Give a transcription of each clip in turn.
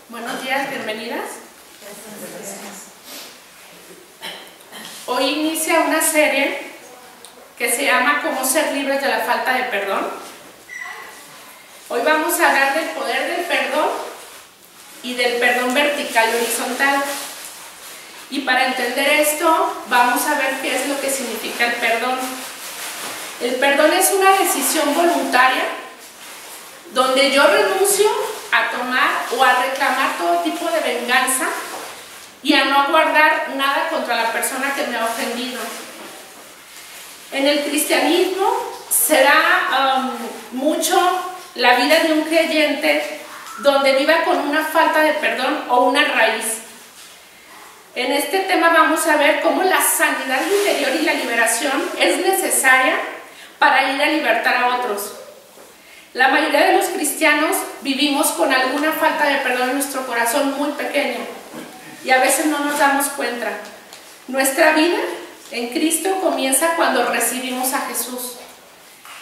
Buenos días, bienvenidas. Hoy inicia una serie que se llama Cómo ser libres de la falta de perdón. Hoy vamos a hablar del poder del perdón y del perdón vertical y horizontal. Y para entender esto, vamos a ver qué es lo que significa el perdón. El perdón es una decisión voluntaria donde yo renuncio a tomar o a reclamar todo tipo de venganza y a no guardar nada contra la persona que me ha ofendido. En el cristianismo se da mucho la vida de un creyente donde viva con una falta de perdón o una raíz. En este tema vamos a ver cómo la sanidad interior y la liberación es necesaria para ir a libertar a otros. La mayoría de los cristianos vivimos con alguna falta de perdón en nuestro corazón muy pequeño y a veces no nos damos cuenta. Nuestra vida en Cristo comienza cuando recibimos a Jesús.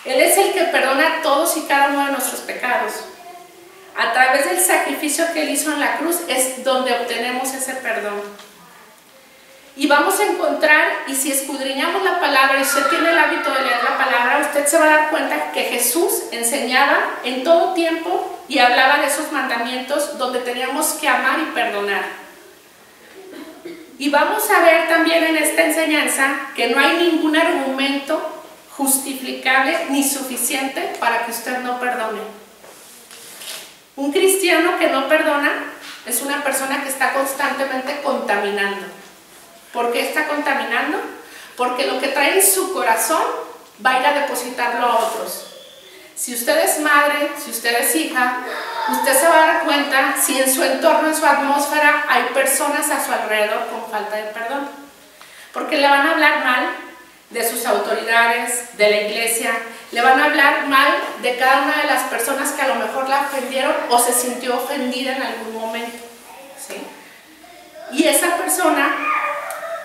Él es el que perdona todos y cada uno de nuestros pecados. A través del sacrificio que Él hizo en la cruz es donde obtenemos ese perdón. Y vamos a encontrar, y si escudriñamos la palabra, y usted tiene el hábito de leer la palabra, usted se va a dar cuenta que Jesús enseñaba en todo tiempo y hablaba de esos mandamientos donde teníamos que amar y perdonar. Y vamos a ver también en esta enseñanza que no hay ningún argumento justificable ni suficiente para que usted no perdone. Un cristiano que no perdona es una persona que está constantemente contaminando. ¿Por qué está contaminando? Porque lo que trae en su corazón va a ir a depositarlo a otros. Si usted es madre, si usted es hija, usted se va a dar cuenta si en su entorno, en su atmósfera, hay personas a su alrededor con falta de perdón. Porque le van a hablar mal de sus autoridades, de la iglesia, le van a hablar mal de cada una de las personas que a lo mejor la ofendieron o se sintió ofendida en algún momento, ¿sí? Y esa persona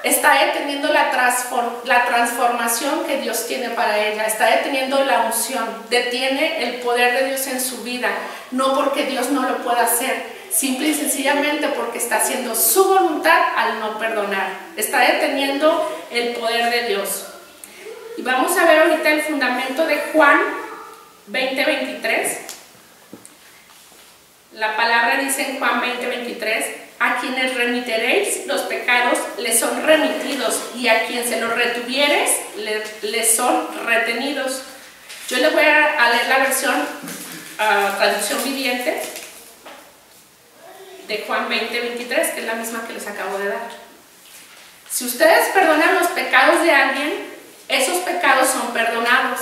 está deteniendo la transformación que Dios tiene para ella, está deteniendo la unción, detiene el poder de Dios en su vida, no porque Dios no lo pueda hacer, simple y sencillamente porque está haciendo su voluntad al no perdonar, está deteniendo el poder de Dios. Y vamos a ver ahorita el fundamento de Juan 20:23. La palabra dice en Juan 20:23: a quienes remitiréis los pecados les son remitidos, y a quien se los retuvieres les son retenidos. Yo le voy a leer la versión traducción viviente de Juan 20:23, que es la misma que les acabo de dar. Si ustedes perdonan los pecados de alguien, esos pecados son perdonados.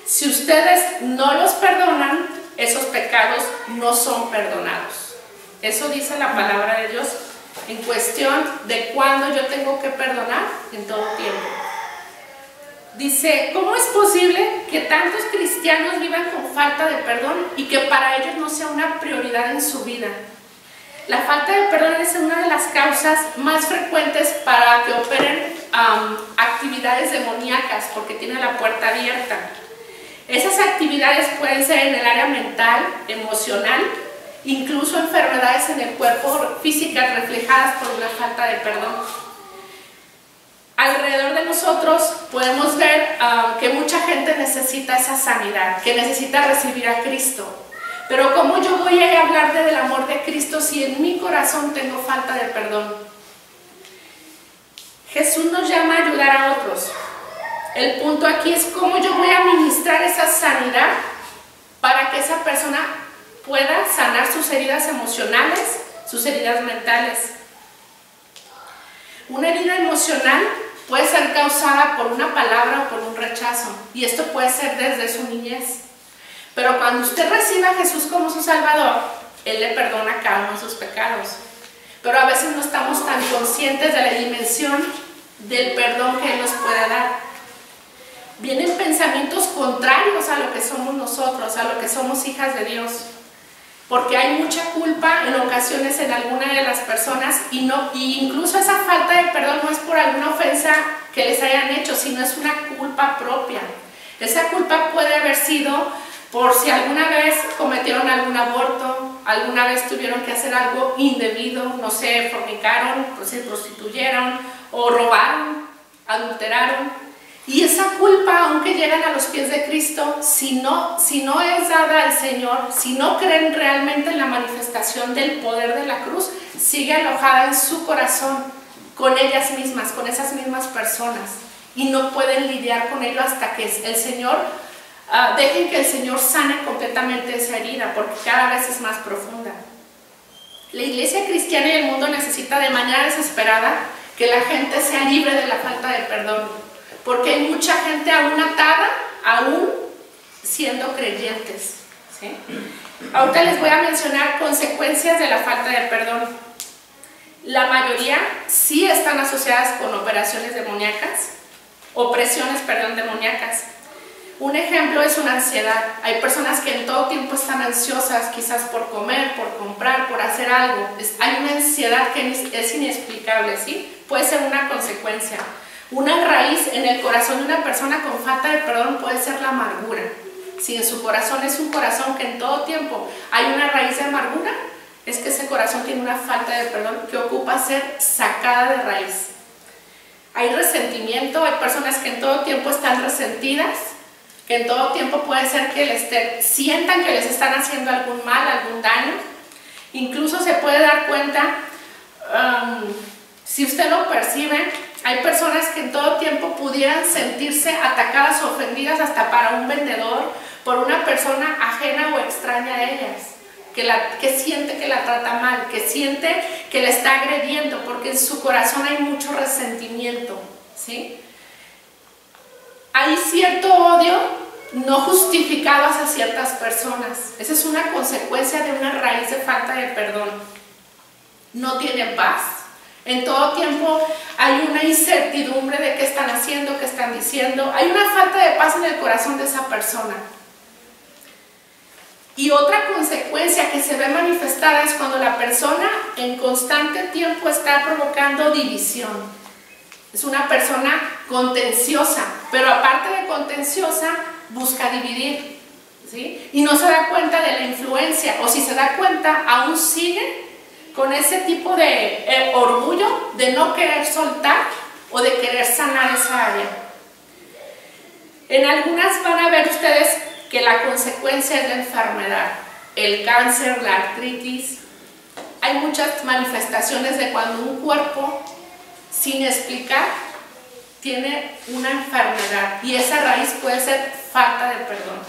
Si ustedes no los perdonan, esos pecados no son perdonados. Eso dice la palabra de Dios en cuestión de cuándo yo tengo que perdonar en todo tiempo. Dice, ¿cómo es posible que tantos cristianos vivan con falta de perdón y que para ellos no sea una prioridad en su vida? La falta de perdón es una de las causas más frecuentes para que operen actividades demoníacas, porque tiene la puerta abierta. Esas actividades pueden ser en el área mental, emocional, incluso enfermedades en el cuerpo físicas reflejadas por una falta de perdón. Alrededor de nosotros podemos ver que mucha gente necesita esa sanidad, que necesita recibir a Cristo. Pero ¿cómo yo voy a hablar del amor de Cristo si en mi corazón tengo falta de perdón? Jesús nos llama a ayudar a otros. El punto aquí es cómo yo voy a ministrar esa sanidad para que esa persona pueda sanar sus heridas emocionales, sus heridas mentales. Una herida emocional puede ser causada por una palabra o por un rechazo, y esto puede ser desde su niñez. Pero cuando usted recibe a Jesús como su Salvador, Él le perdona cada uno de sus pecados. Pero a veces no estamos tan conscientes de la dimensión del perdón que Él nos puede dar. Vienen pensamientos contrarios a lo que somos nosotros, a lo que somos hijas de Dios. Porque hay mucha culpa en ocasiones en alguna de las personas y incluso esa falta de perdón no es por alguna ofensa que les hayan hecho, sino es una culpa propia. Esa culpa puede haber sido por si alguna vez cometieron algún aborto, alguna vez tuvieron que hacer algo indebido, no sé, fornicaron, pues se prostituyeron o robaron, adulteraron. Y esa culpa, aunque llegan a los pies de Cristo, si no es dada al Señor, si no creen realmente en la manifestación del poder de la cruz, sigue alojada en su corazón, con ellas mismas, con esas mismas personas. Y no pueden lidiar con ello hasta que el Señor, dejen que el Señor sane completamente esa herida, porque cada vez es más profunda. La iglesia cristiana y el mundo necesita de manera desesperada que la gente sea libre de la falta de perdón, porque hay mucha gente aún atada, aún siendo creyentes, ¿sí? Ahorita les voy a mencionar consecuencias de la falta de perdón. La mayoría sí están asociadas con operaciones demoníacas, opresiones, perdón, demoníacas. Un ejemplo es una ansiedad. Hay personas que en todo tiempo están ansiosas, quizás por comer, por comprar, por hacer algo. Hay una ansiedad que es inexplicable, ¿sí? Puede ser una consecuencia. Una raíz en el corazón de una persona con falta de perdón puede ser la amargura. Si en su corazón es un corazón que en todo tiempo hay una raíz de amargura, es que ese corazón tiene una falta de perdón que ocupa ser sacada de raíz. Hay resentimiento, hay personas que en todo tiempo están resentidas, que en todo tiempo puede ser que sientan que les están haciendo algún mal, algún daño. Incluso se puede dar cuenta, si usted lo percibe, hay personas que en todo tiempo pudieran sentirse atacadas o ofendidas hasta para un vendedor, por una persona ajena o extraña a ellas, que siente que la trata mal, que siente que la está agrediendo, porque en su corazón hay mucho resentimiento, ¿sí? Hay cierto odio no justificado hacia ciertas personas. Esa es una consecuencia de una raíz de falta de perdón. No tienen paz. En todo tiempo hay una incertidumbre de qué están haciendo, qué están diciendo. Hay una falta de paz en el corazón de esa persona. Y otra consecuencia que se ve manifestada es cuando la persona en constante tiempo está provocando división. Es una persona contenciosa, pero aparte de contenciosa, busca dividir, ¿sí? Y no se da cuenta de la influencia, o si se da cuenta, aún sigue con ese tipo de orgullo de no querer soltar o de querer sanar esa área. En algunas van a ver ustedes que la consecuencia es la enfermedad, el cáncer, la artritis. Hay muchas manifestaciones de cuando un cuerpo, sin explicar, tiene una enfermedad, y esa raíz puede ser falta de perdón.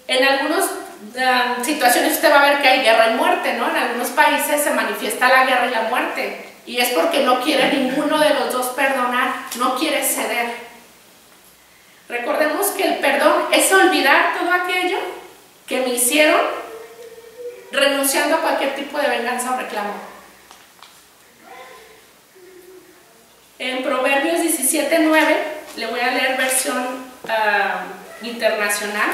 En algunas situaciones usted va a ver que hay guerra y muerte, ¿no? En algunos países se manifiesta la guerra y la muerte, y es porque no quiere ninguno de los dos perdonar, no quiere ceder. Recordemos que el perdón es olvidar todo aquello que me hicieron, renunciando a cualquier tipo de venganza o reclamo. En Proverbios 17:9, le voy a leer versión internacional,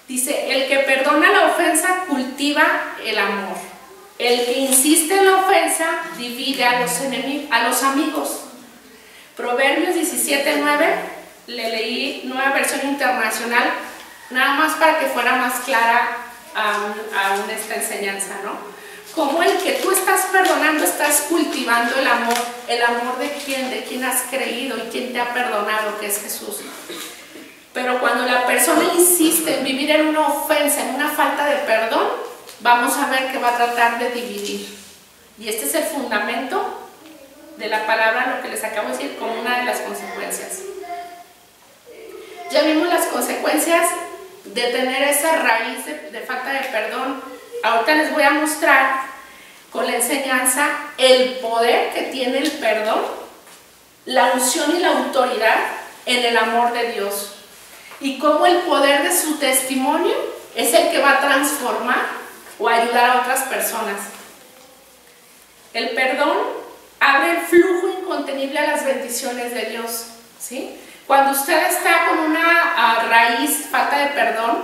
dice: el que perdona la ofensa cultiva el amor. El que insiste en la ofensa divide a los amigos. Proverbios 17:9, le leí nueva versión internacional, nada más para que fuera más clara aún esta enseñanza, ¿no? Como el que tú estás perdonando, estás cultivando el amor de quién has creído y quién te ha perdonado, que es Jesús. Pero cuando la persona insiste en vivir en una ofensa, en una falta de perdón, vamos a ver que va a tratar de dividir. Y este es el fundamento de la palabra, lo que les acabo de decir, como una de las consecuencias. Ya vimos las consecuencias de tener esa raíz de falta de perdón. Ahorita les voy a mostrar con la enseñanza el poder que tiene el perdón, la unción y la autoridad en el amor de Dios, y cómo el poder de su testimonio es el que va a transformar o ayudar a otras personas. El perdón abre el flujo incontenible a las bendiciones de Dios, ¿sí? Cuando usted está con una raíz, falta de perdón,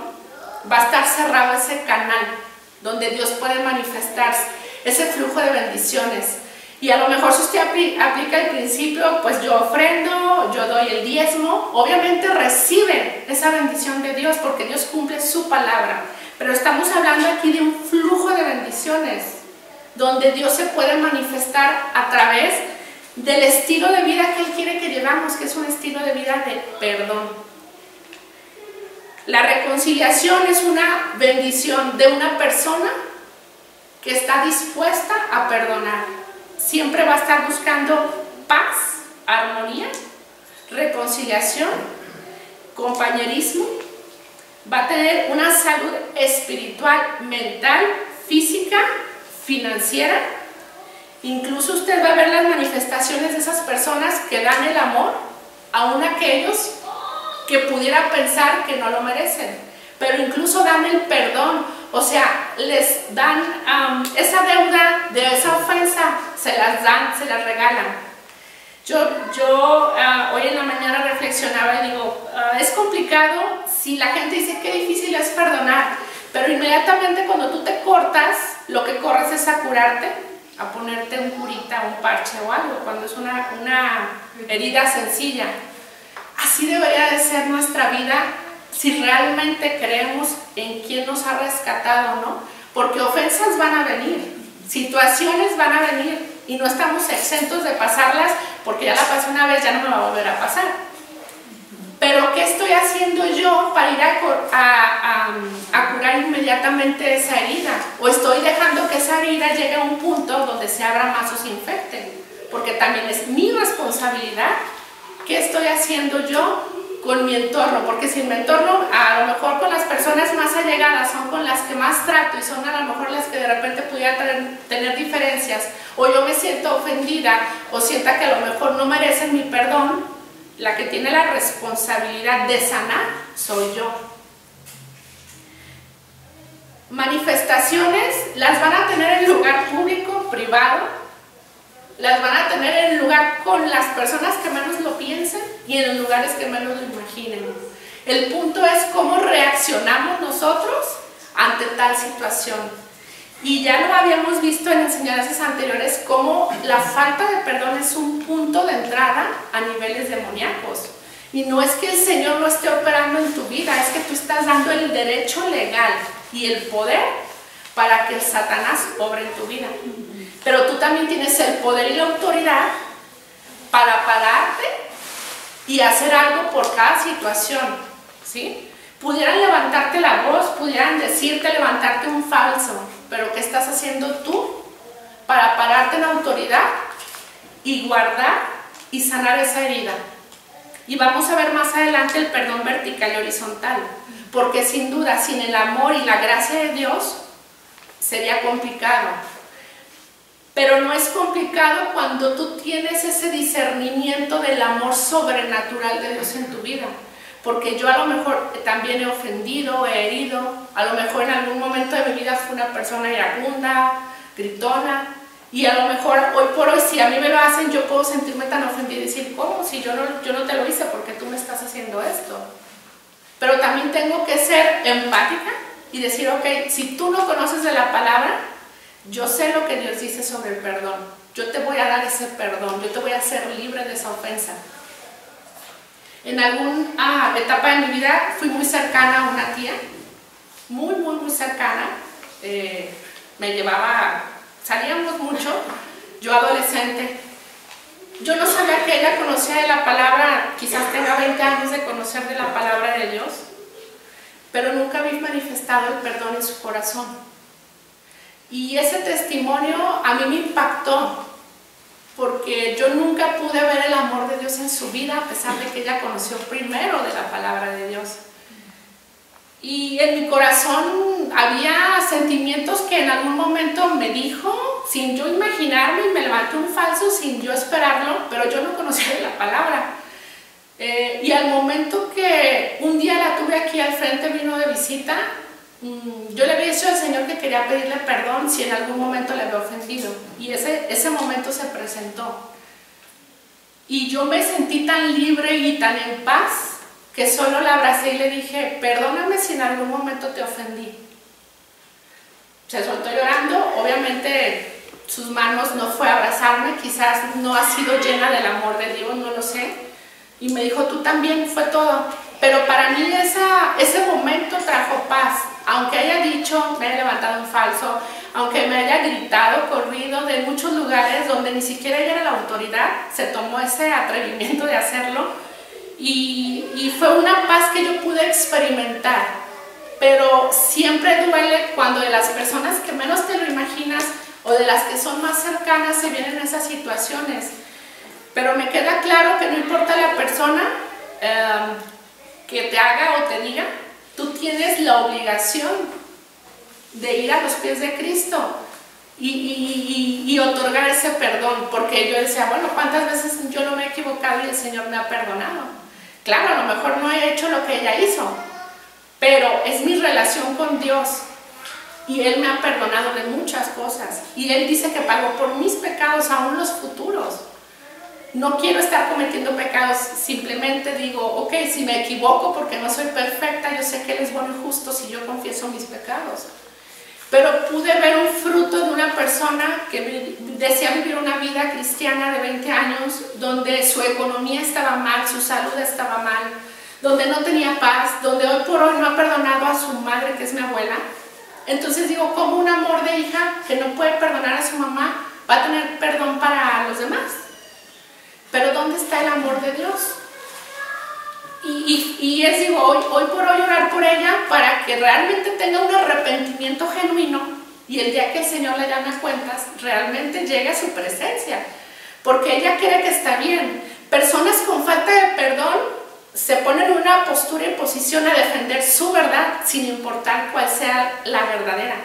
va a estar cerrado ese canal donde Dios puede manifestarse, ese flujo de bendiciones. Y a lo mejor si usted aplica el principio, pues yo ofrendo, yo doy el diezmo, obviamente recibe esa bendición de Dios porque Dios cumple su palabra. pero estamos hablando aquí de un flujo de bendiciones, donde Dios se puede manifestar a través del estilo de vida que Él quiere que llevamos, que es un estilo de vida de perdón. La reconciliación es una bendición de una persona que está dispuesta a perdonar. Siempre va a estar buscando paz, armonía, reconciliación, compañerismo. Va a tener una salud espiritual, mental, física, financiera. Incluso usted va a ver las manifestaciones de esas personas que dan el amor, aun aquellos que pudiera pensar que no lo merecen, pero incluso dan el perdón, o sea, les dan esa deuda de esa ofensa, se las dan, se las regalan. Yo hoy en la mañana reflexionaba y digo, es complicado si la gente dice qué difícil es perdonar, pero inmediatamente cuando tú te cortas, lo que corres es a curarte, a ponerte un curita, un parche o algo, cuando es una herida sencilla. Así debería de ser nuestra vida si realmente creemos en quién nos ha rescatado, ¿no? Porque ofensas van a venir, situaciones van a venir y no estamos exentos de pasarlas porque ya la pasé una vez, ya no me va a volver a pasar. Pero ¿qué estoy haciendo yo para ir a curar inmediatamente esa herida? ¿O estoy dejando que esa herida llegue a un punto donde se abra más o se infecte? Porque también es mi responsabilidad. ¿Qué estoy haciendo yo con mi entorno? Porque si mi entorno, a lo mejor con las personas más allegadas, son con las que más trato y son a lo mejor las que de repente pudiera tener diferencias, o yo me siento ofendida o sienta que a lo mejor no merecen mi perdón, la que tiene la responsabilidad de sanar soy yo. Manifestaciones las van a tener en lugar público, privado, las van a tener en el lugar con las personas que menos lo piensen y en los lugares que menos lo imaginen. El punto es cómo reaccionamos nosotros ante tal situación. Y ya lo habíamos visto en enseñanzas anteriores, cómo la falta de perdón es un punto de entrada a niveles demoníacos. Y no es que el Señor no esté operando en tu vida, es que tú estás dando el derecho legal y el poder para que el Satanás obre en tu vida. Pero tú también tienes el poder y la autoridad para pararte y hacer algo por cada situación, ¿sí? Pudieran levantarte la voz, pudieran decirte, levantarte un falso, pero ¿qué estás haciendo tú para pararte en autoridad y guardar y sanar esa herida? Y vamos a ver más adelante el perdón vertical y horizontal, porque sin duda, sin el amor y la gracia de Dios, sería complicado. Pero no es complicado cuando tú tienes ese discernimiento del amor sobrenatural de Dios en tu vida. Porque yo a lo mejor también he ofendido, he herido, a lo mejor en algún momento de mi vida fui una persona iracunda, gritona, y a lo mejor hoy por hoy si a mí me lo hacen yo puedo sentirme tan ofendida y decir, ¿cómo? Si yo no te lo hice, ¿por qué tú me estás haciendo esto? Pero también tengo que ser empática y decir, ok, si tú no conoces de la palabra, yo sé lo que Dios dice sobre el perdón. Yo te voy a dar ese perdón, yo te voy a hacer libre de esa ofensa. En alguna etapa de mi vida fui muy cercana a una tía, muy cercana. Me llevaba, salíamos mucho, yo adolescente. Yo no sabía que ella conocía de la palabra, quizás tenga 20 años de conocer de la palabra de Dios, pero nunca había manifestado el perdón en su corazón. Y ese testimonio a mí me impactó, porque yo nunca pude ver el amor de Dios en su vida, a pesar de que ella conoció primero de la palabra de Dios. Y en mi corazón había sentimientos que en algún momento me dijo, sin yo imaginarme, y me levantó un falso sin yo esperarlo, pero yo no conocía de la palabra. Y al momento que un día la tuve aquí al frente, vino de visita, yo le había dicho al Señor que quería pedirle perdón si en algún momento le había ofendido, y ese momento se presentó y yo me sentí tan libre y tan en paz que solo la abracé y le dije, perdóname si en algún momento te ofendí. Se soltó llorando, obviamente sus manos no fue a abrazarme, quizás no ha sido llena del amor de Dios, no lo sé, y me dijo, tú también, fue todo. Pero para mí ese momento trajo paz. aunque haya dicho, me haya levantado un falso, aunque me haya gritado, corrido de muchos lugares donde ni siquiera ella era la autoridad, se tomó ese atrevimiento de hacerlo y fue una paz que yo pude experimentar. Pero siempre duele cuando de las personas que menos te lo imaginas o de las que son más cercanas se vienen esas situaciones. Pero me queda claro que no importa la persona que te haga o te diga, tú tienes la obligación de ir a los pies de Cristo y otorgar ese perdón, porque yo decía, bueno, ¿cuántas veces yo no me he equivocado y el Señor me ha perdonado? Claro, a lo mejor no he hecho lo que ella hizo, pero es mi relación con Dios y Él me ha perdonado de muchas cosas y Él dice que pagó por mis pecados, aún los futuros. No quiero estar cometiendo pecados, simplemente digo, ok, si me equivoco porque no soy perfecta, yo sé que Él es bueno y justo si yo confieso mis pecados. Pero pude ver un fruto de una persona que decía vivir una vida cristiana de 20 años, donde su economía estaba mal, su salud estaba mal, donde no tenía paz, donde hoy por hoy no ha perdonado a su madre, que es mi abuela. Entonces digo, ¿cómo un amor de hija que no puede perdonar a su mamá va a tener perdón para los demás? Pero ¿dónde está el amor de Dios? Y es, digo, hoy por hoy orar por ella para que realmente tenga un arrepentimiento genuino y el día que el Señor le llame a cuentas, realmente llegue a su presencia. Porque ella cree que está bien. Personas con falta de perdón se ponen en una postura y posición a defender su verdad sin importar cuál sea la verdadera.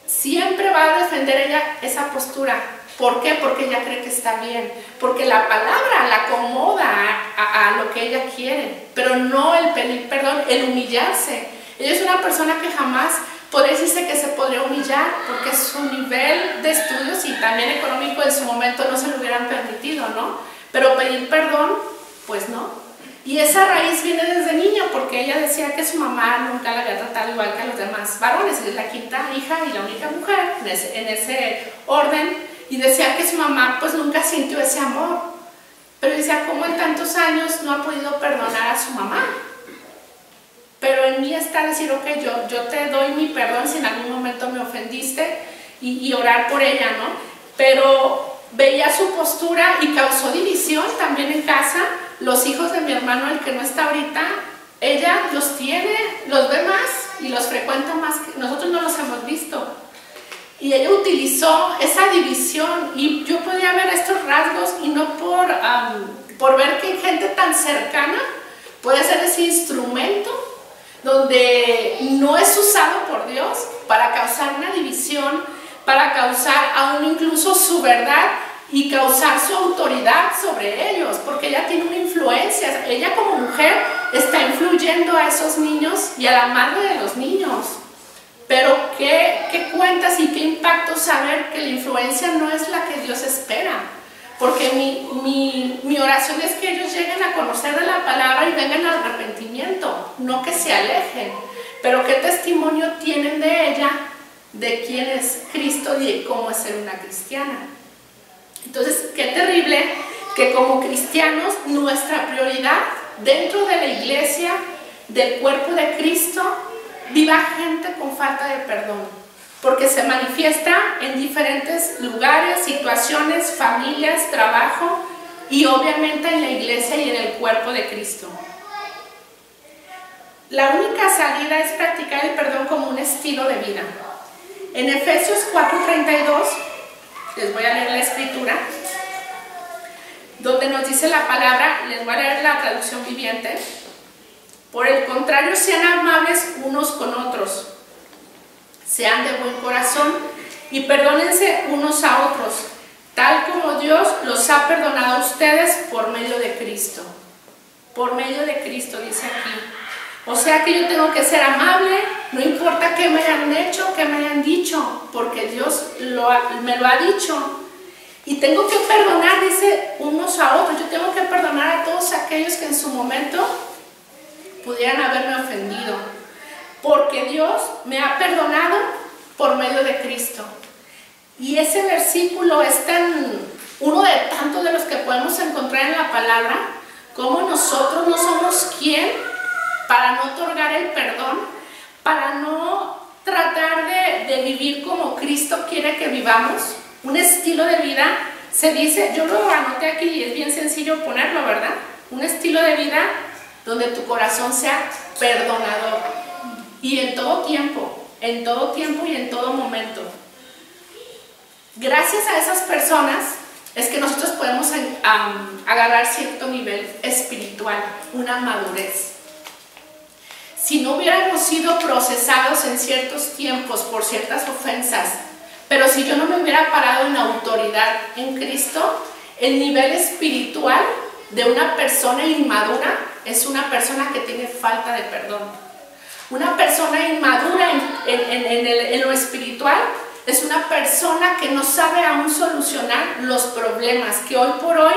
Siempre va a defender ella esa postura. ¿Por qué? Porque ella cree que está bien, porque la palabra la acomoda a lo que ella quiere, pero no el pedir perdón, el humillarse. Ella es una persona que jamás podría decirse que se podría humillar, porque su nivel de estudios y también económico en su momento no se lo hubieran permitido, ¿no? Pero pedir perdón, pues no. Y esa raíz viene desde niña, porque ella decía que su mamá nunca la había tratado igual que a los demás varones, es la quinta hija y la única mujer en ese orden. Y decía que su mamá pues nunca sintió ese amor. Pero decía, ¿cómo en tantos años no ha podido perdonar a su mamá? Pero en mí está decir, ok, yo te doy mi perdón si en algún momento me ofendiste y orar por ella, ¿no? Pero veía su postura y causó división también en casa. Los hijos de mi hermano, el que no está ahorita, ella los tiene, los ve más y los frecuenta más que nosotros no los hemos visto. Y ella utilizó esa división y yo podía ver estos rasgos y no por ver que gente tan cercana puede ser ese instrumento donde no es usado por Dios para causar una división, para causar aún incluso su verdad y causar su autoridad sobre ellos, porque ella tiene una influencia, ella como mujer está influyendo a esos niños y a la madre de los niños. Pero ¿qué cuentas y qué impacto saber que la influencia no es la que Dios espera? Porque mi oración es que ellos lleguen a conocer de la palabra y vengan al arrepentimiento, no que se alejen. Pero ¿qué testimonio tienen de ella, de quién es Cristo y de cómo es ser una cristiana? Entonces, qué terrible que como cristianos nuestra prioridad dentro de la iglesia, del cuerpo de Cristo, viva gente con falta de perdón, porque se manifiesta en diferentes lugares, situaciones, familias, trabajo y obviamente en la iglesia y en el cuerpo de Cristo. La única salida es practicar el perdón como un estilo de vida. En Efesios 4:32, les voy a leer la escritura, donde nos dice la palabra, les voy a leer la traducción viviente. Por el contrario, sean amables unos con otros, sean de buen corazón y perdónense unos a otros, tal como Dios los ha perdonado a ustedes por medio de Cristo. Por medio de Cristo, dice aquí. O sea que yo tengo que ser amable, no importa qué me hayan hecho, qué me hayan dicho, porque Dios me lo ha dicho. Y tengo que perdonar, dice, unos a otros. Yo tengo que perdonar a todos aquellos que en su momento pudieran haberme ofendido, porque Dios me ha perdonado por medio de Cristo. Y ese versículo es uno de tantos de los que podemos encontrar en la palabra, como nosotros no somos quien para no otorgar el perdón, para no tratar de vivir como Cristo quiere que vivamos, un estilo de vida, se dice, yo lo anoté aquí y es bien sencillo ponerlo, ¿verdad? Un estilo de vida donde tu corazón sea perdonador y en todo tiempo y en todo momento. Gracias a esas personas es que nosotros podemos agarrar cierto nivel espiritual, una madurez. Si no hubiéramos sido procesados en ciertos tiempos por ciertas ofensas, pero si yo no me hubiera parado en autoridad en Cristo, el nivel espiritual de una persona inmadura es una persona que tiene falta de perdón. Una persona inmadura en lo espiritual es una persona que no sabe aún solucionar los problemas, que hoy por hoy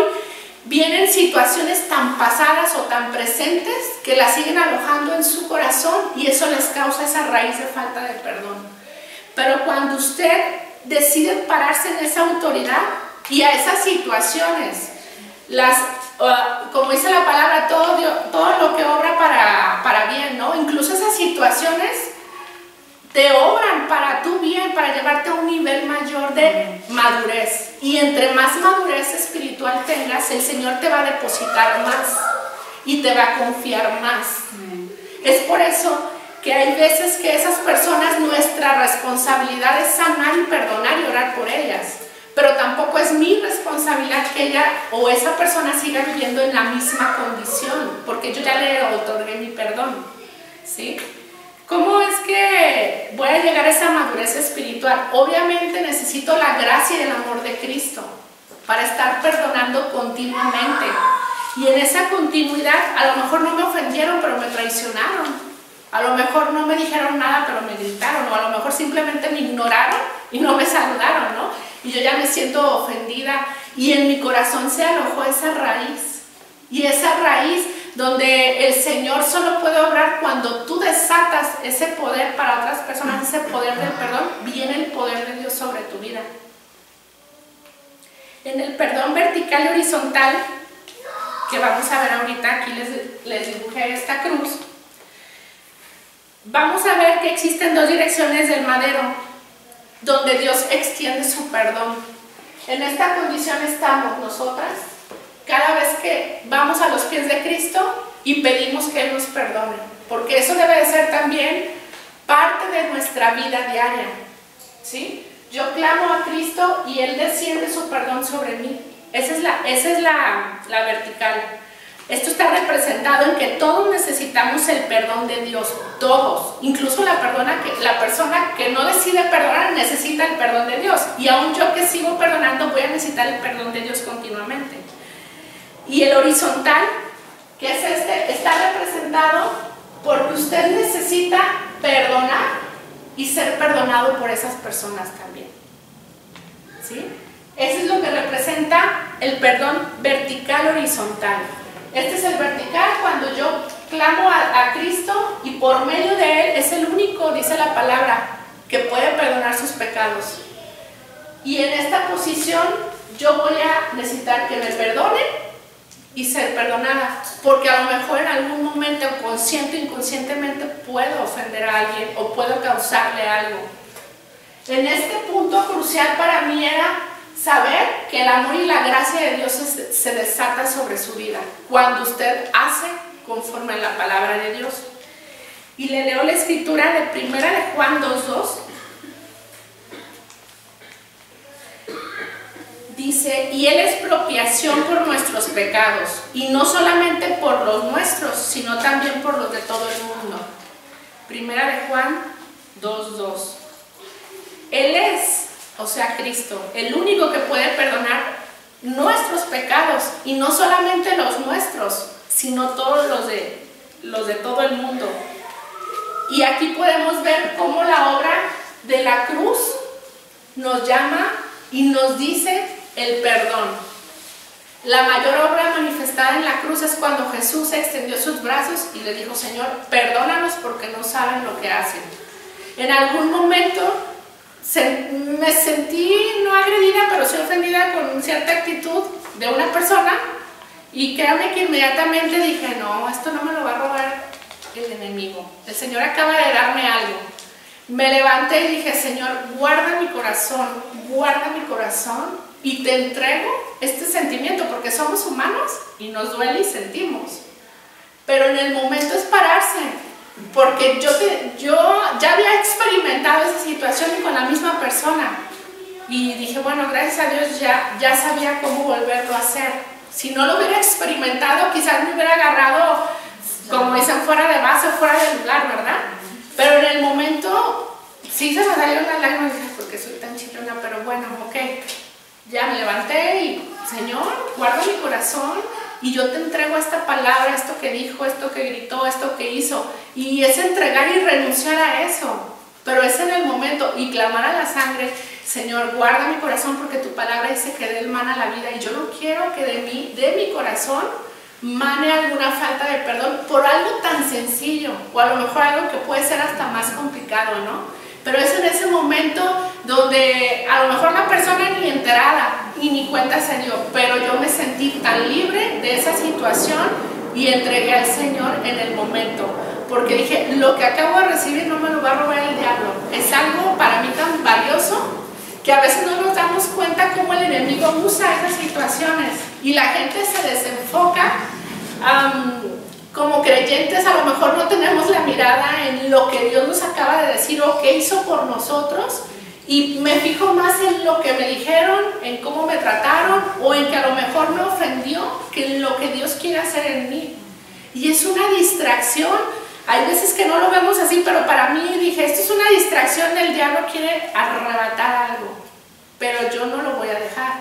vienen situaciones tan pasadas o tan presentes que la siguen alojando en su corazón y eso les causa esa raíz de falta de perdón. Pero cuando usted decide pararse en esa autoridad y a esas situaciones, como dice la palabra, todo lo que obra para bien, ¿no? Incluso esas situaciones te obran para tu bien, para llevarte a un nivel mayor de madurez. Y entre más madurez espiritual tengas, el Señor te va a depositar más y te va a confiar más. Es por eso que hay veces que esas personas, nuestra responsabilidad es sanar y perdonar y orar por ellas. Pero tampoco es mi responsabilidad que ella o esa persona siga viviendo en la misma condición, porque yo ya le otorgué mi perdón, ¿sí? ¿Cómo es que voy a llegar a esa madurez espiritual? Obviamente necesito la gracia y el amor de Cristo para estar perdonando continuamente. Y en esa continuidad, a lo mejor no me ofendieron, pero me traicionaron. A lo mejor no me dijeron nada, pero me gritaron. O a lo mejor simplemente me ignoraron y no me saludaron, ¿no? Y yo ya me siento ofendida. Y en mi corazón se alojó esa raíz. Y esa raíz donde el Señor solo puede obrar cuando tú desatas ese poder para otras personas, ese poder del perdón, viene el poder de Dios sobre tu vida. En el perdón vertical y horizontal, que vamos a ver ahorita, aquí les dibujé esta cruz, vamos a ver que existen dos direcciones del madero, donde Dios extiende su perdón. En esta condición estamos nosotras, cada vez que vamos a los pies de Cristo y pedimos que Él nos perdone, porque eso debe de ser también parte de nuestra vida diaria, ¿sí? Yo clamo a Cristo y Él desciende su perdón sobre mí. Esa es la vertical. Esto está representado en que todos necesitamos el perdón de Dios, todos, incluso la persona que no decide perdonar necesita el perdón de Dios, y aún yo que sigo perdonando voy a necesitar el perdón de Dios continuamente. Y el horizontal, que es está representado porque usted necesita perdonar y ser perdonado por esas personas también, ¿sí? Eso es lo que representa el perdón vertical horizontal. Este es el vertical, cuando yo clamo a Cristo y por medio de Él es el único, dice la palabra, que puede perdonar sus pecados. Y en esta posición yo voy a necesitar que me perdonen y ser perdonada, porque a lo mejor en algún momento, consciente o inconscientemente, puedo ofender a alguien o puedo causarle algo. En este punto crucial para mí era saber que el amor y la gracia de Dios se desata sobre su vida cuando usted hace conforme a la palabra de Dios. Y le leo la escritura de 1 de Juan 2:2. Dice, y Él es expiación por nuestros pecados, y no solamente por los nuestros, sino también por los de todo el mundo. 1 de Juan 2:2. Él es, o sea Cristo, el único que puede perdonar nuestros pecados, y no solamente los nuestros, sino todos los de todo el mundo. Y aquí podemos ver cómo la obra de la cruz nos llama y nos dice el perdón. La mayor obra manifestada en la cruz es cuando Jesús extendió sus brazos y le dijo, Señor, perdónanos porque no saben lo que hacen. En algún momento me sentí no agredida, pero sí ofendida con cierta actitud de una persona, y créanme que inmediatamente dije, no, esto no me lo va a robar el enemigo. El Señor acaba de darme algo. Me levanté y dije, Señor, guarda mi corazón y te entrego este sentimiento, porque somos humanos y nos duele y sentimos. Pero en el momento es pararse, porque yo ya había experimentado esa situación y con la misma persona. Y dije, bueno, gracias a Dios ya sabía cómo volverlo a hacer. Si no lo hubiera experimentado, quizás me hubiera agarrado, como dicen, fuera de base, fuera de lugar, ¿verdad? Pero en el momento, sí se me salieron las lágrimas, porque soy tan chillona, pero bueno, ok. Ya me levanté y, Señor, guarda mi corazón y yo te entrego esta palabra, esto que dijo, esto que gritó, esto que hizo. Y es entregar y renunciar a eso. Pero es en el momento y clamar a la sangre, Señor, guarda mi corazón porque tu palabra dice que de él mana la vida y yo no quiero que de mi corazón mane alguna falta de perdón por algo tan sencillo o a lo mejor algo que puede ser hasta más complicado, ¿no? Pero es en ese momento donde a lo mejor la persona ni enterada y ni cuenta se dio, pero yo me sentí tan libre de esa situación y entregué al Señor en el momento. Porque dije, lo que acabo de recibir no me lo va a robar el diablo. Es algo para mí tan valioso que a veces no nos damos cuenta cómo el enemigo usa esas situaciones. Y la gente se desenfoca. Como creyentes a lo mejor no tenemos la mirada en lo que Dios nos acaba de decir o qué hizo por nosotros. Y me fijo más en lo que me dijeron, en cómo me trataron o en que a lo mejor me ofendió que en lo que Dios quiere hacer en mí. Y es una distracción. Hay veces que no lo vemos así, pero para mí dije, esto es una distracción, el diablo quiere arrebatar algo, pero yo no lo voy a dejar,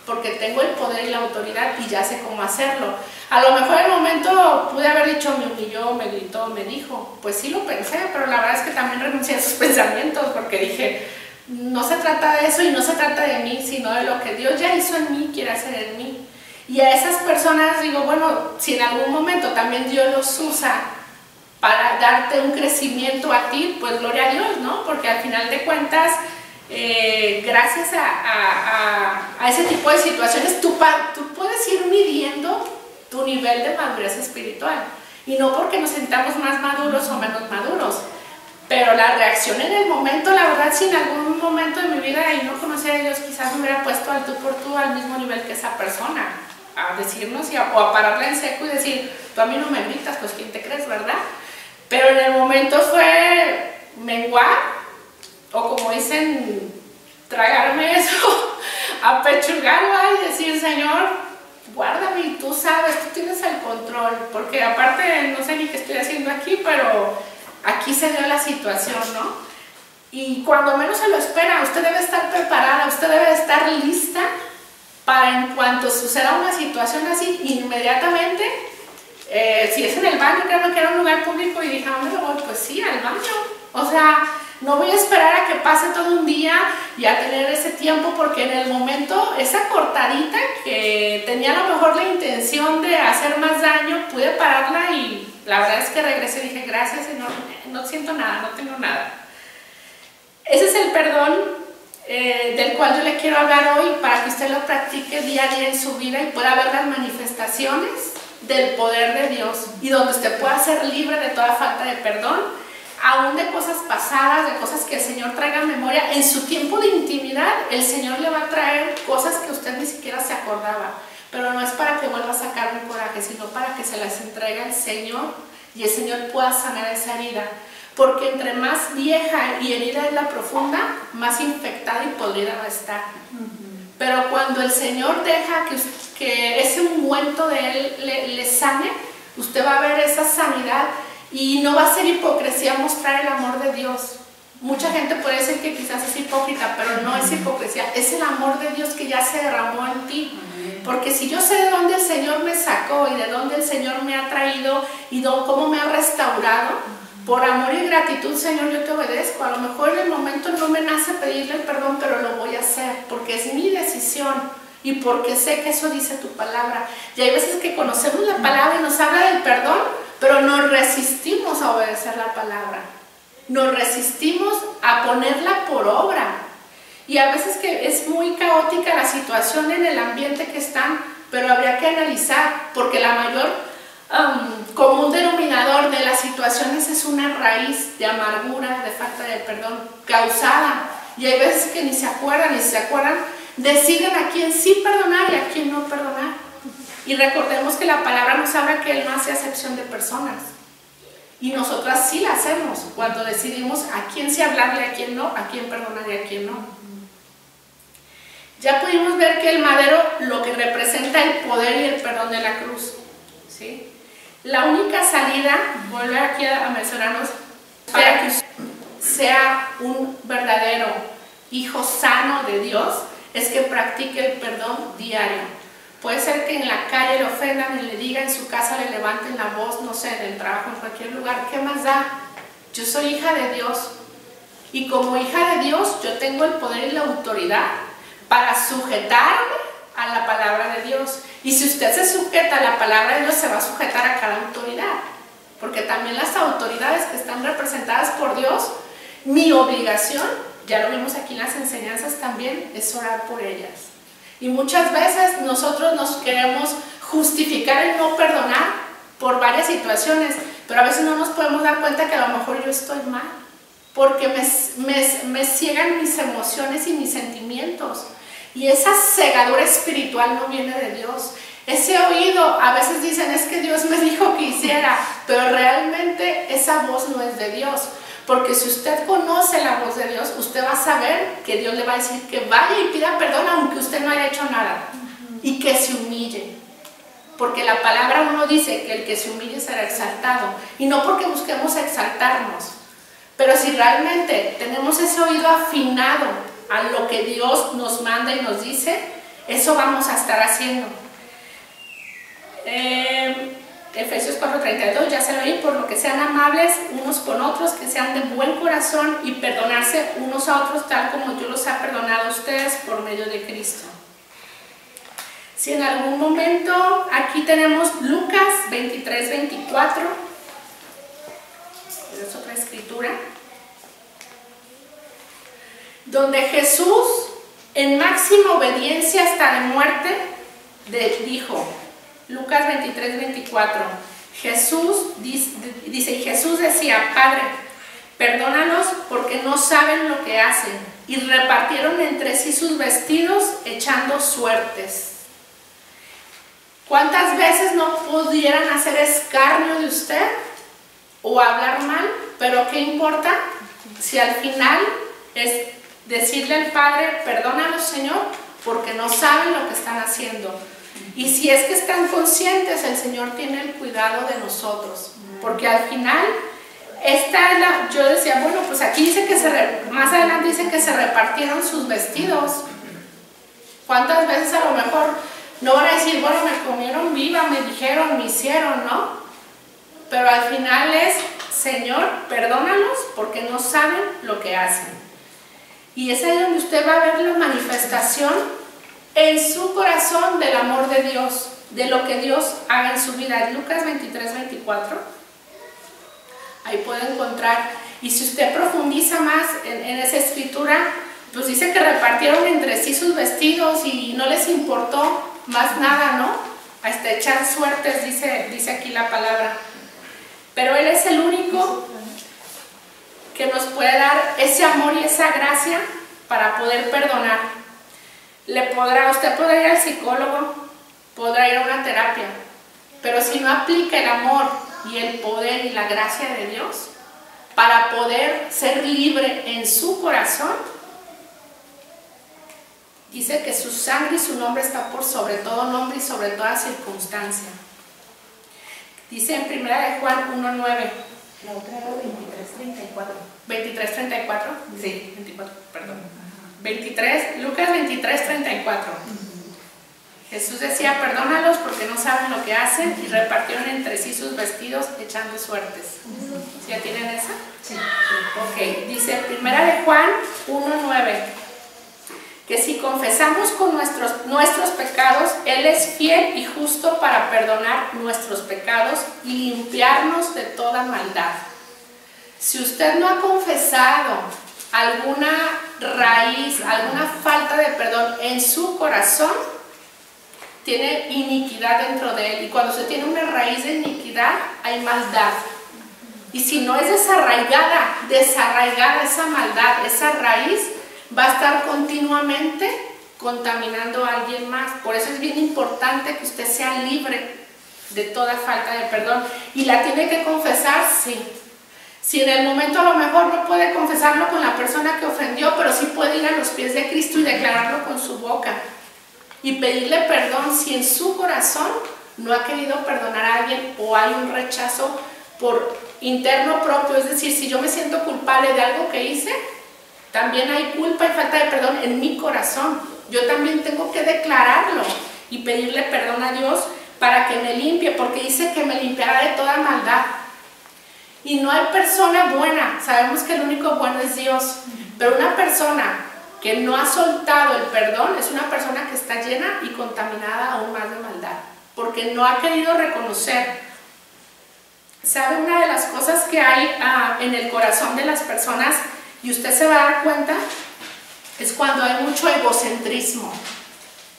porque tengo el poder y la autoridad y ya sé cómo hacerlo. A lo mejor en el momento pude haber dicho, me humilló, me gritó, me dijo, pues sí lo pensé, pero la verdad es que también renuncié a esos pensamientos, porque dije, no se trata de eso y no se trata de mí, sino de lo que Dios ya hizo en mí, quiere hacer en mí. Y a esas personas digo, bueno, si en algún momento también Dios los usa para darte un crecimiento a ti, pues gloria a Dios, ¿no? Porque al final de cuentas, gracias a ese tipo de situaciones, tú puedes ir midiendo tu nivel de madurez espiritual. Y no porque nos sintamos más maduros o menos maduros, pero la reacción en el momento, la verdad, si en algún momento de mi vida y no conocía a Dios, quizás me hubiera puesto al tú por tú al mismo nivel que esa persona, a decirnos o a pararla en seco y decir, tú a mí no me gritas, pues ¿quién te crees, verdad? Pero en el momento fue menguar, o como dicen, tragarme eso, apechugarlo y decir, Señor, guárdame y tú sabes, tú tienes el control, porque aparte no sé ni qué estoy haciendo aquí, pero aquí se dio la situación, ¿no? Y cuando menos se lo espera, usted debe estar preparada, usted debe estar lista para en cuanto suceda una situación así, inmediatamente. Si es en el baño, creo que era un lugar público y dije, ¿a dónde me voy? Pues sí, al baño. O sea, no voy a esperar a que pase todo un día y a tener ese tiempo, porque en el momento, esa cortadita que tenía a lo mejor la intención de hacer más daño, pude pararla y la verdad es que regresé y dije, gracias Señor, no siento nada, no tengo nada. Ese es el perdón del cual yo le quiero hablar hoy para que usted lo practique día a día en su vida y pueda ver las manifestaciones del poder de Dios y donde usted pueda ser libre de toda falta de perdón, aún de cosas pasadas, de cosas que el Señor traiga a memoria. En su tiempo de intimidad, el Señor le va a traer cosas que usted ni siquiera se acordaba, pero no es para que vuelva a sacar un coraje, sino para que se las entregue al Señor y el Señor pueda sanar esa herida. Porque entre más vieja y herida es la profunda, más infectada y podrida va a estar. Pero cuando el Señor deja que ese ungüento de Él le sane, usted va a ver esa sanidad y no va a ser hipocresía mostrar el amor de Dios. Mucha gente puede decir que quizás es hipócrita, pero no es hipocresía, es el amor de Dios que ya se derramó en ti. Porque si yo sé de dónde el Señor me sacó y de dónde el Señor me ha traído y cómo me ha restaurado, por amor y gratitud, Señor, yo te obedezco. A lo mejor en el momento no me nace pedirle el perdón, pero lo voy a hacer, porque es mi decisión y porque sé que eso dice tu palabra. Y hay veces que conocemos la palabra y nos habla del perdón, pero nos resistimos a obedecer la palabra. Nos resistimos a ponerla por obra. Y a veces que es muy caótica la situación en el ambiente que están, pero habría que analizar, porque la mayor común denominador de las situaciones es una raíz de amargura, de falta de perdón causada. Y hay veces que ni se acuerdan, deciden a quién sí perdonar y a quién no perdonar. Y recordemos que la palabra nos habla que Él no hace acepción de personas. Y nosotras sí la hacemos cuando decidimos a quién sí hablarle, a quién no, a quién perdonar y a quién no. Ya pudimos ver que el madero lo que representa el poder y el perdón de la cruz, ¿sí? La única salida, vuelve aquí a mencionarnos, para que sea un verdadero hijo sano de Dios, es que practique el perdón diario. Puede ser que en la calle le ofendan y le digan, en su casa le levanten la voz, no sé, del trabajo, en cualquier lugar. ¿Qué más da? Yo soy hija de Dios. Y como hija de Dios, yo tengo el poder y la autoridad para sujetarme a la palabra de Dios. Y si usted se sujeta a la palabra de Dios, se va a sujetar a cada autoridad. Porque también las autoridades que están representadas por Dios, mi obligación, ya lo vimos aquí en las enseñanzas también, es orar por ellas. Y muchas veces nosotros nos queremos justificar el no perdonar por varias situaciones, pero a veces no nos podemos dar cuenta que a lo mejor yo estoy mal, porque me ciegan mis emociones y mis sentimientos. Y esa cegadura espiritual no viene de Dios. Ese oído, a veces dicen, es que Dios me dijo que hiciera, pero realmente esa voz no es de Dios. Porque si usted conoce la voz de Dios, usted va a saber que Dios le va a decir que vaya y pida perdón aunque usted no haya hecho nada. Y que se humille. Porque la palabra uno dice que el que se humille será exaltado. Y no porque busquemos exaltarnos. Pero si realmente tenemos ese oído afinado a lo que Dios nos manda y nos dice, eso vamos a estar haciendo. Efesios 4:32, ya se lo oí, por lo que sean amables unos con otros, que sean de buen corazón y perdonarse unos a otros tal como Dios los ha perdonado a ustedes por medio de Cristo. Si en algún momento, aquí tenemos Lucas 23:24, es otra escritura, donde Jesús, en máxima obediencia hasta de muerte, dijo, Lucas 23:24, Jesús dice, y Jesús decía, Padre, perdónalos porque no saben lo que hacen. Y repartieron entre sí sus vestidos echando suertes. ¿Cuántas veces no pudieran hacer escarnio de usted o hablar mal? Pero ¿qué importa si al final es decirle al Padre, perdónalos, Señor, porque no saben lo que están haciendo? Y si es que están conscientes, el Señor tiene el cuidado de nosotros. Porque al final, yo decía, bueno, pues aquí dice que más adelante dice que se repartieron sus vestidos. ¿Cuántas veces a lo mejor no van a decir, bueno, me comieron viva, me dijeron, me hicieron, ¿no? Pero al final es, Señor, perdónalos porque no saben lo que hacen. Y es ahí donde usted va a ver la manifestación en su corazón del amor de Dios, de lo que Dios haga en su vida. Lucas 23:24, ahí puede encontrar. Y si usted profundiza más en esa escritura, pues dice que repartieron entre sí sus vestidos y no les importó más nada, ¿no? Hasta echar suertes, dice aquí la palabra. Pero Él es el único que nos puede dar ese amor y esa gracia para poder perdonar. Usted podrá ir al psicólogo, podrá ir a una terapia, pero si no aplica el amor y el poder y la gracia de Dios para poder ser libre en su corazón, dice que su sangre y su nombre está por sobre todo nombre y sobre toda circunstancia. Dice en 1 de Juan 1:9. La otra era 23:34. 23:34, sí, 24, perdón. 23, Lucas 23:34. Jesús decía, perdónalos porque no saben lo que hacen, y repartieron entre sí sus vestidos echando suertes. ¿Sí ya tienen esa? Sí. Ok, dice 1 de Juan 1:9, que si confesamos con nuestros pecados, Él es fiel y justo para perdonar nuestros pecados y limpiarnos de toda maldad. Si usted no ha confesado alguna raíz, alguna falta de perdón en su corazón, tiene iniquidad dentro de él. Y cuando se tiene una raíz de iniquidad, hay maldad. Y si no es desarraigada esa maldad, esa raíz, va a estar continuamente contaminando a alguien más. Por eso es bien importante que usted sea libre de toda falta de perdón. ¿Y la tiene que confesar? Sí. Si en el momento a lo mejor no puede confesarlo con la persona que ofendió, pero sí puede ir a los pies de Cristo y declararlo con su boca y pedirle perdón si en su corazón no ha querido perdonar a alguien o hay un rechazo por interno propio. Es decir, si yo me siento culpable de algo que hice, también hay culpa y falta de perdón en mi corazón. Yo también tengo que declararlo y pedirle perdón a Dios para que me limpie, porque dice que me limpiará de toda maldad. Y no hay persona buena, sabemos que el único bueno es Dios, pero una persona que no ha soltado el perdón es una persona que está llena y contaminada aún más de maldad, porque no ha querido reconocer. ¿Sabe una de las cosas que hay en el corazón de las personas, y usted se va a dar cuenta? Es cuando hay mucho egocentrismo,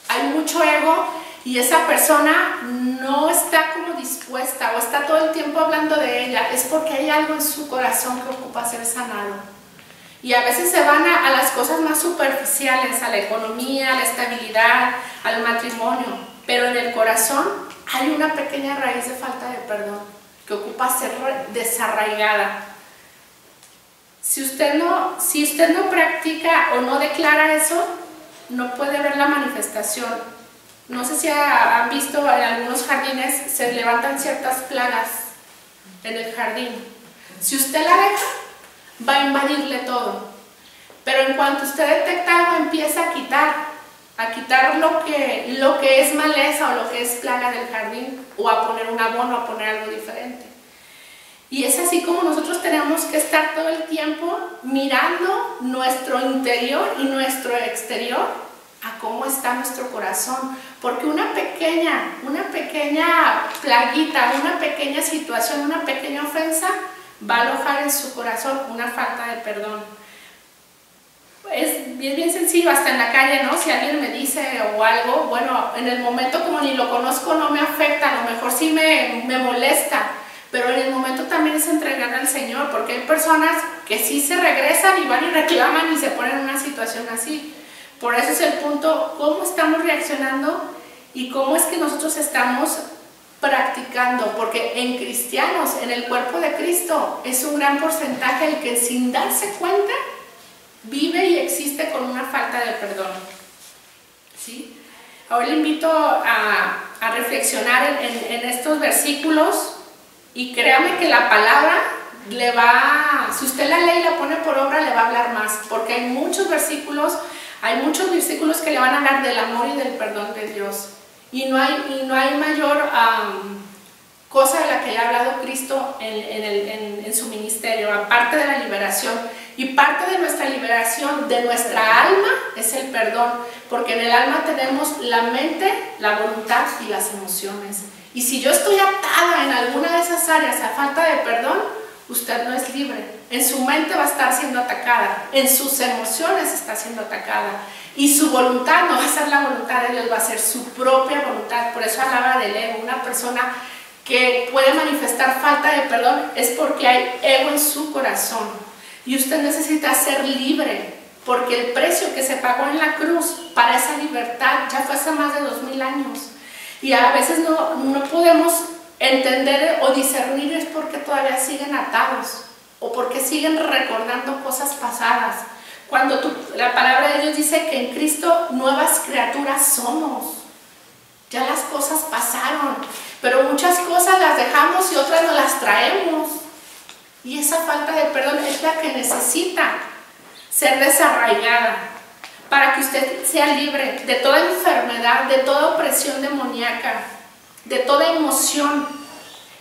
hay mucho ego, y esa persona no está como dispuesta o está todo el tiempo hablando de ella, es porque hay algo en su corazón que ocupa ser sanado. Y a veces se van a las cosas más superficiales, a la economía, a la estabilidad, al matrimonio, pero en el corazón hay una pequeña raíz de falta de perdón que ocupa ser desarraigada. Si usted no practica o no declara eso, no puede ver la manifestación. No sé si han visto en algunos jardines se levantan ciertas plagas en el jardín. Si usted la deja, va a invadirle todo. Pero en cuanto usted detecta algo, empieza a quitar lo que es maleza o lo que es plaga del jardín, o a poner un abono, a poner algo diferente. Y es así como nosotros tenemos que estar todo el tiempo mirando nuestro interior y nuestro exterior, a cómo está nuestro corazón, porque una pequeña plaguita, una pequeña situación, una pequeña ofensa va a alojar en su corazón una falta de perdón. Es bien sencillo, hasta en la calle, ¿no? Si alguien me dice o algo, bueno, en el momento como ni lo conozco no me afecta, a lo mejor sí me molesta, pero en el momento también es entregar al Señor, porque hay personas que sí se regresan y van y reclaman y se ponen en una situación así. Por eso es el punto, cómo estamos reaccionando y cómo es que nosotros estamos practicando, porque en cristianos, en el cuerpo de Cristo, es un gran porcentaje el que sin darse cuenta vive y existe con una falta de perdón. ¿Sí? Ahora le invito a reflexionar en estos versículos, y créame que la palabra le va, si usted la lee y la pone por obra, le va a hablar más, porque hay muchos versículos que le van a hablar del amor y del perdón de Dios. Y no hay mayor cosa de la que haya hablado Cristo en su ministerio, aparte de la liberación. Y parte de nuestra liberación, de nuestra alma, es el perdón, porque en el alma tenemos la mente, la voluntad y las emociones. Y si yo estoy atada en alguna de esas áreas a falta de perdón, usted no es libre. En su mente va a estar siendo atacada, en sus emociones está siendo atacada, y su voluntad no va a ser la voluntad de Dios, va a ser su propia voluntad. Por eso hablaba del ego. Una persona que puede manifestar falta de perdón es porque hay ego en su corazón, y usted necesita ser libre, porque el precio que se pagó en la cruz para esa libertad ya fue hace más de 2000 años, y a veces no podemos entender o discernir es porque todavía siguen atados o porque siguen recordando cosas pasadas, cuando la palabra de Dios dice que en Cristo nuevas criaturas somos. Ya las cosas pasaron, pero muchas cosas las dejamos y otras no las traemos, y esa falta de perdón es la que necesita ser desarraigada para que usted sea libre de toda enfermedad, de toda opresión demoníaca, de toda emoción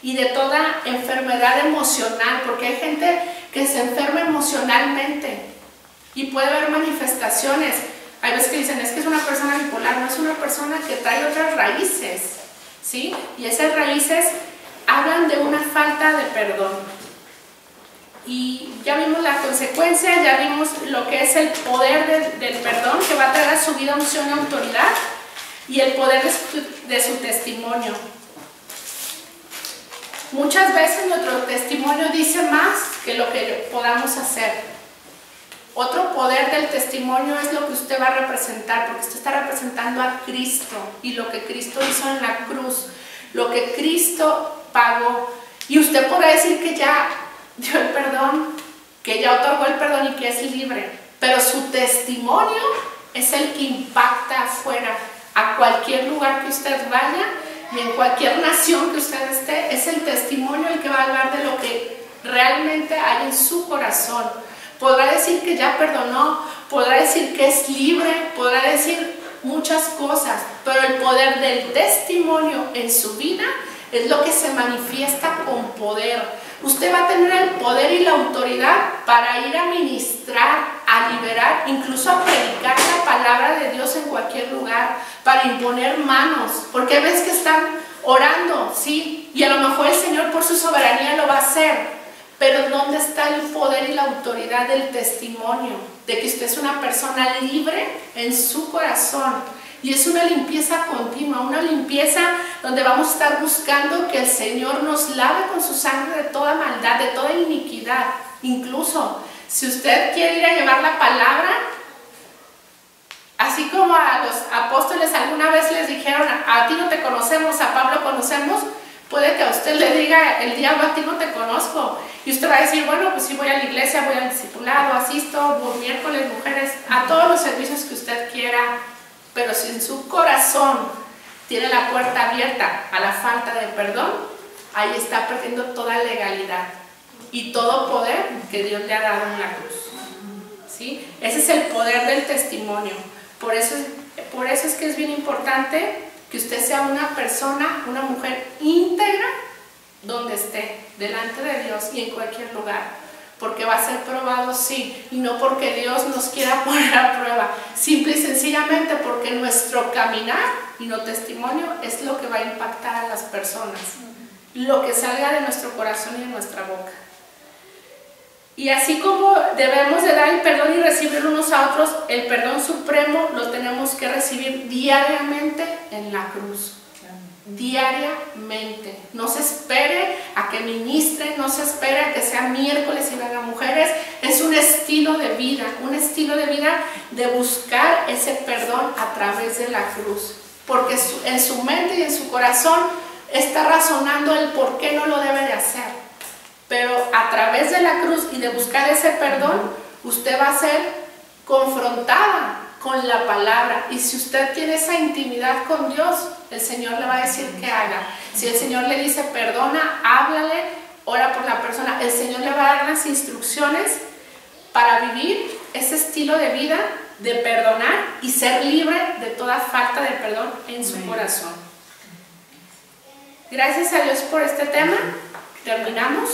y de toda enfermedad emocional, porque hay gente que se enferma emocionalmente y puede haber manifestaciones. Hay veces que dicen, es que es una persona bipolar. No, es una persona que trae otras raíces, ¿sí? Y esas raíces hablan de una falta de perdón. Y ya vimos la consecuencia, ya vimos lo que es el poder del perdón, que va a traer a su vida unción y autoridad. y el poder de su testimonio. Muchas veces nuestro testimonio dice más que lo que podamos hacer. Otro poder del testimonio es lo que usted va a representar, porque usted está representando a Cristo y lo que Cristo hizo en la cruz, lo que Cristo pagó. Y usted podrá decir que ya dio el perdón, que ya otorgó el perdón y que es libre, pero su testimonio es el que impacta afuera, a cualquier lugar que usted vaya y en cualquier nación que usted esté. Es el testimonio el que va a hablar de lo que realmente hay en su corazón. Podrá decir que ya perdonó, podrá decir que es libre, podrá decir muchas cosas, pero el poder del testimonio en su vida es lo que se manifiesta con poder. Usted va a tener el poder y la autoridad para ir a ministrar, a liberar, incluso a predicar la palabra de Dios en cualquier lugar, para imponer manos, porque ves que están orando, sí, y a lo mejor el Señor por su soberanía lo va a hacer. Pero ¿dónde está el poder y la autoridad del testimonio? De que usted es una persona libre en su corazón. Y es una limpieza continua, una limpieza donde vamos a estar buscando que el Señor nos lave con su sangre de toda maldad, de toda iniquidad. Incluso, si usted quiere ir a llevar la palabra, así como a los apóstoles alguna vez les dijeron, a ti no te conocemos, a Pablo conocemos, puede que a usted le diga el diablo, a ti no te conozco. Y usted va a decir, bueno, pues sí, voy a la iglesia, voy al discipulado, asisto, miércoles, mujeres, a todos los servicios que usted quiera. Pero si en su corazón tiene la puerta abierta a la falta de perdón, ahí está perdiendo toda legalidad y todo poder que Dios le ha dado en la cruz. ¿Sí? Ese es el poder del testimonio. Por eso es que es bien importante que usted sea una persona, una mujer íntegra donde esté, delante de Dios y en cualquier lugar, porque va a ser probado, sí, y no porque Dios nos quiera poner a prueba, simple y sencillamente porque nuestro caminar y nuestro testimonio es lo que va a impactar a las personas, lo que salga de nuestro corazón y de nuestra boca. Y así como debemos de dar el perdón y recibir unos a otros, el perdón supremo lo tenemos que recibir diariamente en la cruz. Diariamente. No se espere a que ministre, no se espere a que sea miércoles y vengan mujeres. Es un estilo de vida de buscar ese perdón a través de la cruz. Porque en su mente y en su corazón está razonando el por qué no lo debe de hacer. Pero a través de la cruz y de buscar ese perdón, usted va a ser confrontada con la palabra. Y si usted tiene esa intimidad con Dios, el Señor le va a decir que haga. Si el Señor le dice perdona, háblale, ora por la persona, el Señor le va a dar las instrucciones para vivir ese estilo de vida, de perdonar y ser libre de toda falta de perdón en su corazón. Gracias a Dios por este tema. Terminamos.